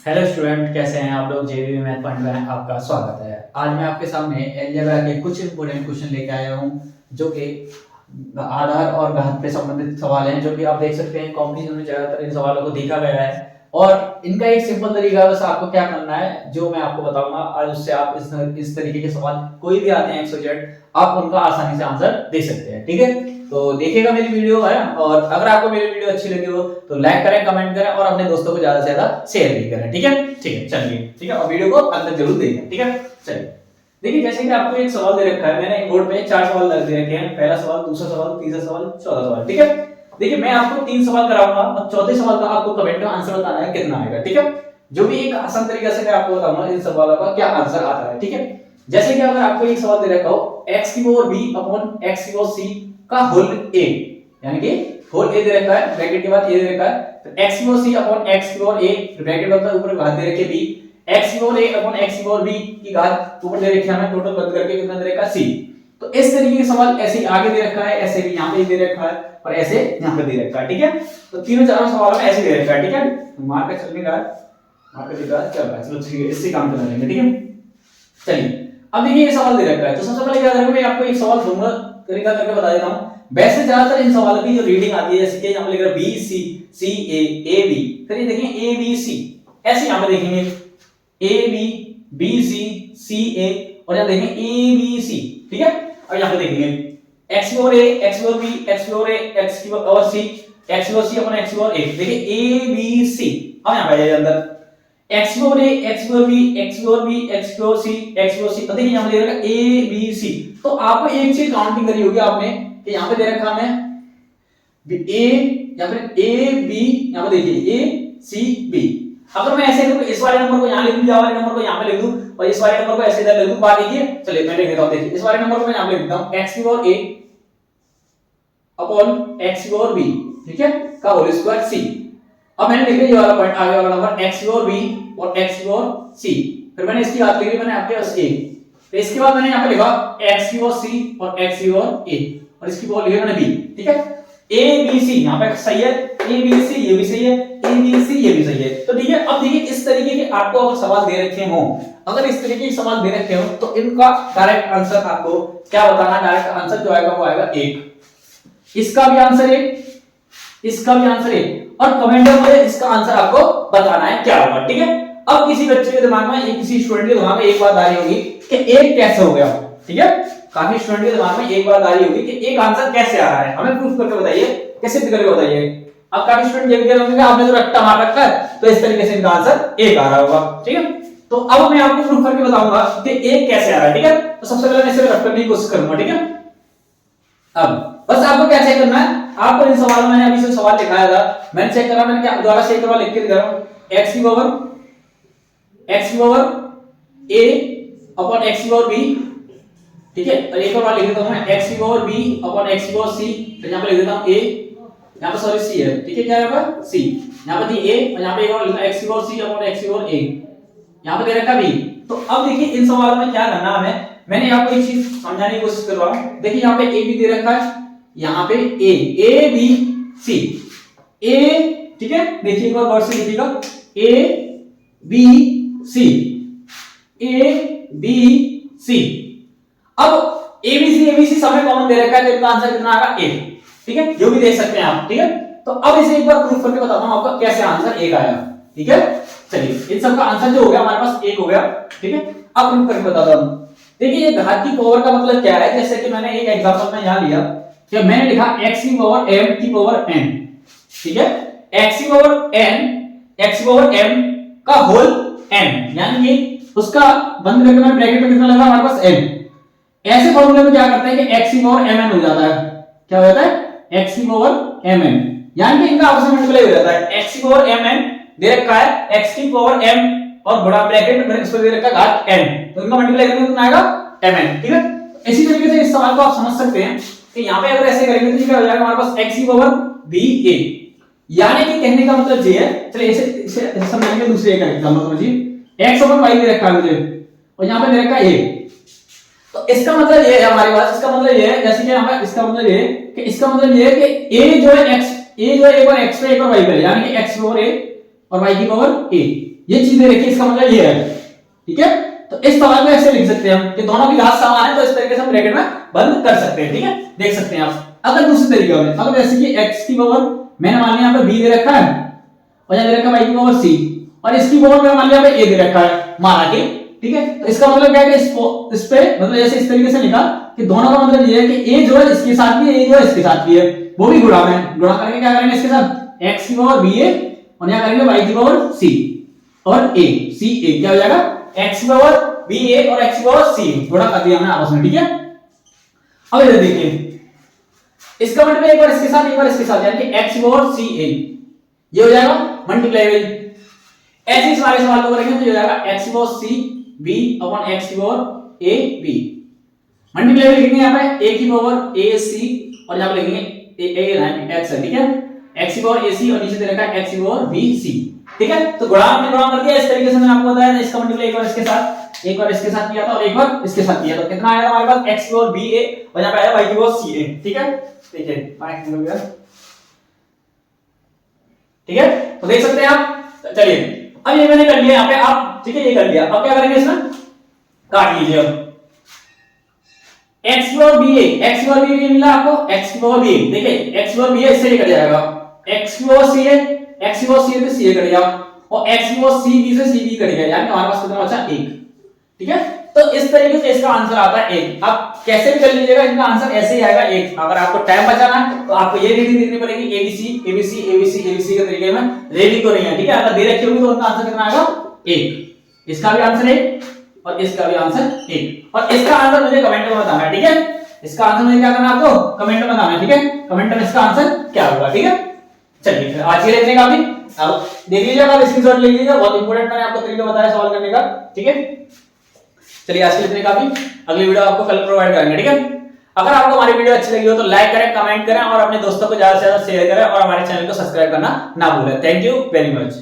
Hello student, कैसे हैं आप लोग। जेबी मैथ पॉइंट में आपका स्वागत है। आज मैं आपके सामने अलजेब्रा के कुछ इंपोर्टेंट क्वेश्चन लेके आया हूं जो कि आधार और घात से संबंधित सवाल हैं, जो कि आप देख सकते हैं कॉम्पिटिशन में ज्यादातर इन सवालों को देखा गया है। और इनका एक सिंपल तरीका है, बस आपको क्या करना है जो मैं आपको बताऊंगा आज, उससे आप इस तरीके के सवाल कोई भी आते हैं एक्स वाई जेड, आप उनका आसानी से आंसर दे सकते हैं। ठीक है, तो देखिएगा मेरी वीडियो है। और अगर आपको मेरी वीडियो अच्छी लगी हो तो लाइक करें, कमेंट करें और अपने दोस्तों को ज्यादा से ज्यादा शेयर भी करें। ठीक है, चलिए ठीक है, और वीडियो को अंत तक जरूर देखें। ठीक है, चलिए देखिए, जैसे कि आपको एक सवाल दे रखा है, मैंने बोर्ड पे 4 सवाल दे रखे हैं। पहला सवाल, दूसरा सवाल, तीसरा सवाल, चौथा सवाल। ठीक है, देखिए मैं आपको 3 सवाल कराऊंगा और चौथे सवाल का आपको कमेंट में आंसर बताना है कितना आएगा। ठीक है, जो भी एक आसान तरीके से मैं आपको बताऊंगा इन सवालों का क्या आंसर आता है। ठीक है, जैसे कि अगर आपको एक सवाल दे रखा हो x की पावर b अपॉन x की पावर c का होल a, यानी कि होल a दे रखा है, ब्रैकेट के बाद a दे रखा है, तो x की पावर c अपॉन x की पावर a, ब्रैकेट के बाद ऊपर घात दे रखी है b, x की पावर a अपॉन x की पावर b की घात ऊपर दे रखी है हमें, टोटल बंद करके कितना दे रखा है c। तो इस तरीके के सवाल ऐसे आगे दे रखा है, ऐसे भी यहां पे दे रखा है और ऐसे यहां पे दे रखा है। ठीक है, तो तीनों चारों सवालों में ऐसे दे रखा है। ठीक है, मार्क का चलने का मार्क का चल रहा है, चलो ठीक है, इससे काम चला लेंगे। ठीक है, चलिए अब देखिए ये सवाल दे रखा है, तो सबसे पहले क्या करेंगे, मैं आपको एक सवाल दूंगा, तरीका करके बता देता हूं। वैसे ज्यादातर इन सवालों की जो रीडिंग आती है, जैसे कि यहां पे लिख रहा है B C C A B, फिर ये देखें ए बी सी, ऐसे यहां पे देखेंगे ए बी बी सी सी ए, और यहां देखें ए बी सी। ठीक है, और यहां पे देखेंगे x की ओर a, x की ओर b, x की ओर a, x की ओर c, x की ओर c अपॉन x की ओर a। देखिए a b c, अब यहां पे आ जाइए अंदर x की ओर a, x की ओर b, x की ओर b, x की ओर c, x की ओर c। तो देखिए यहां पे दे रखा है a b c, तो आपको एक चीज काउंटिंग करी होगी आपने कि यहां पे दे रखा है हमें a या फिर a b, यहां पे देखिए a c b। अगर मैं ऐसे करूं, इस वाले नंबर को यहां लिख दूं, वाले नंबर को यहां पे लिख दूं और इस वाले नंबर को ऐसे इधर लिख दूं, बात देखिए। चलिए मैं लिख देता हूं, देखिए इस वाले नंबर को मैं यहां पे लिख देता हूं x की पावर a अपॉन x की पावर b, ठीक है, का होल स्क्वायर c। अब मैंने लिख दिया ये वाला पॉइंट, आगे वाला नंबर x की पावर b और x की पावर c, फिर मैंने इसकी बात लिखी, मैंने आपके पास a, तो इसके बाद मैंने यहां पे लिखा x की पावर c और x की पावर a, और इसकी पावर लिखी मैंने b। ठीक है, a b c यहां पे सही है, a b c ये भी सही है, a b c ये भी सही है। तो ठीक है, अब देखिए इस तरीके के आपको अगर सवाल दे रखे हो, अगर इस तरीके के सवाल दे रखे हो तो इनका डायरेक्ट आंसर आपको क्या बताना, डायरेक्ट आंसर जो आएगा वो आएगा 1। इसका भी आंसर 1, इसका भी आंसर 1, और कमेंट में इसका आंसर आपको बताना है क्या होगा। ठीक है, अब किसी बच्चे के दिमाग में, किसी स्टूडेंट के दिमाग में एक बात आ रही होगी कि 1 कैसे हो गया। ठीक है, काफी स्टूडेंट के दिमाग में एक बात आ रही होगी कि एक आंसर कैसे आ रहा है, हमें प्रूफ करके बताइए, कैसे करके बताइए। अब काफी स्टूडेंट ये भी कह रहे होंगे आपने तो रट्टा मार रखा है, तो इस तरीके से इनका आंसर 1 आ रहा होगा। ठीक है, तो अब मैं आपको प्रूफ करके बताऊंगा कि 1 कैसे आ रहा है। ठीक है, तो सबसे पहले मैं इसे रट करने की कोशिश करूंगा। ठीक है, अब बस आपको क्या चेक करना है, आपको इन सवालों में, मैंने अभी से सवाल लिखाया था, मैंने चेक करा, मैंने क्या दोबारा से एक बार लिख के दिखा रहा हूं, x की पावर a अपॉन x की पावर b। ठीक है, और एक बार लिख देता हूं मैं x की पावर b अपॉन x की पावर c, फिर यहां पे लिख देता हूं a, यहां पे सॉरी c है। ठीक है, क्या है यहां पर c, यहां पे थी a और यहां पे एक और लिखना x की पावर c अपॉन x की पावर a, यहां पे दे रखा b। तो अब देखिए इन सवालों में क्या करना हमें, मैंने आपको एक चीज समझाने की कोशिश कर रहा हूं। देखिए यहां पे a b दे रखा है, यहां पे a b c a, ठीक है, देखिए एक बार वर्ड से लिखिएगा a b c a b c। अब a b c सब में कॉमन दे रखा है, तो इसका आंसर कितना आएगा 1। ठीक है, जो भी देख सकते हैं आप। ठीक है, तो अब इसे एक बार प्रूफ करके बताता हूं आपका कैसे आंसर 1 आया। ठीक है, चलिए इन सब का आंसर जो हो गया हमारे पास 1 हो गया। ठीक है, अब प्रूफ करके बताता हूं। देखिए ये घात की पावर का मतलब क्या है, जैसे कि मैंने एक एग्जांपल में यहां लिया कि मैंने लिखा x की पावर m की पावर n। ठीक है, x की पावर n, x की पावर m का होल n, यानी कि उसका बंद करके मैं ब्रैकेट में कितना लगा हमारे पास n। ऐसे फॉर्मूले में क्या करते हैं कि x की पावर mn हो जाता है, क्या हो जाता है x की पावर mn, यानी कि इनका आपस में मल्टीप्लाई हो जाता है। x की पावर mn दे रखा है, x की पावर m और बड़ा ब्रैकेट में इसको दे रखा है घात n, तो इनका मल्टीप्लाई करने कितना आएगा mn। ठीक है, इसी तरीके से इस सवाल को आप समझ सकते हैं कि यहां पे अगर ऐसे करेंगे तो क्या हो जाएगा हमारे पास x की पावर ba, यानी कि कहने का मतलब ये है। चलिए इसे समझाएंगे दूसरे एक एग्जांपल समझिए, x ओवर y दे रखा है मुझे और यहां पे दे रखा है a, तो इसका मतलब ये है हमारे पास, इसका मतलब ये है, जैसे कि यहां पे इसका मतलब ये है कि इसका मतलब ये है कि a जो है x, a जो है एक बार x पे एक बार y पे, यानी कि x पावर a और y की पावर a। ये चीजें रखी, इसका मतलब ये है। ठीक है, तो इस सवाल को ऐसे लिख सकते हैं हम कि दोनों की घात समान है, तो इस तरीके से हम ब्रैकेट में बंद कर सकते हैं। ठीक है, देख सकते हैं आप। अगर दूसरे तरीके में, अगर जैसे कि x की पावर मैंने मान लिया यहाँ पे b दे रखा है और यहाँ दे रखा है y की पावर c, और इसकी पावर मैंने मान लिया यहाँ पे a दे रखा है माना के। ठीक है, तो इसका मतलब क्या है कि इस पे मतलब जैसे इस तरीके से लिखा कि दोनों का मतलब ये है कि a जो है इसके साथ भी है, a जो है इसके साथ भी है, वो भी गुणा में गुणा करके क्या करेंगे इसके साथ x की पावर ba और यहाँ करेंगे y की पावर c और a c a, क्या हो जाएगा x की पावर ba और x की पावर c गुणा कर दिया हमने आपस में। ठीक है, अब इधर देखिए इसका मतलब एक बार इसके साथ एक बार इसके साथ, यानी कि x की पावर c a ये हो जाएगा मल्टीप्लाइबल। ऐसे ही सारे सवाल को करेंगे तो ये हो जाएगा x की power c b upon x की पावर a b। मल्टीप्लाइबल लिखेंगे यहाँ पे a की पावर a c और यहाँ पे लिखेंगे a x है। ठीक है, x की पावर a c और नीचे दे रखा है x की पावर b c। ठीक है, तो गुणा हमने गुणा कर दिया इस तरीके से, मैंने आपको बताया इसका मल्टीप्लाई एक बार इसके साथ एक बार इसके साथ किया था और एक बार इसके साथ किया था, कितना आया हमारे पास x की पावर b a और यहाँ पे आया y की पावर c a। ठीक है, देखिए ठीक है, तो देख सकते हैं आप। चलिए अब ये मैंने कर लिया यहाँ पे आप, ठीक है ये कर लिया, अब क्या करेंगे इसमें काट लीजिए। अब x की पावर ba, x की पावर b मिला आपको, x की पावर ba देखिए x की पावर ba इससे निकल जाएगा, x की पावर c है, x की पावर c है तो c कट गया और x की पावर c b से c b कट गया, यानी हमारे पास कितना बचा 1। ठीक है, तो इस तरीके से इसका आंसर आता है 1। आप कैसे भी कर लीजिएगा, इनका आंसर ऐसे ही आएगा 1। अगर आपको टाइम बचाना है तो आपको ये रीडिंग देखनी पड़ेगी abc abc abc abc के तरीके में, रीडिंग तो नहीं है। ठीक है, अगर दे रखी होगी तो उनका आंसर कितना आएगा 1। इसका भी आंसर 1 और इसका भी आंसर 1, और इसका आंसर मुझे कमेंट में बताना है। ठीक है, इसका आंसर मुझे क्या करना है आपको कमेंट में बताना है। ठीक है, कमेंट में इसका आंसर क्या होगा। ठीक है, चलिए आज ये लिखने का भी अब देख लीजिएगा, आप स्क्रीनशॉट ले लीजिएगा, बहुत इंपॉर्टेंट मैंने आपको तरीका बताया सॉल्व करने का। ठीक है, चलिए आज के लिए काफी, अगली वीडियो आपको कल प्रोवाइड करेंगे। ठीक है, अगर आपको हमारी वीडियो अच्छी लगी हो तो लाइक करें, कमेंट करें और अपने दोस्तों को ज्यादा से ज्यादा शेयर करें और हमारे चैनल को सब्सक्राइब करना ना भूलें। Thank you very much.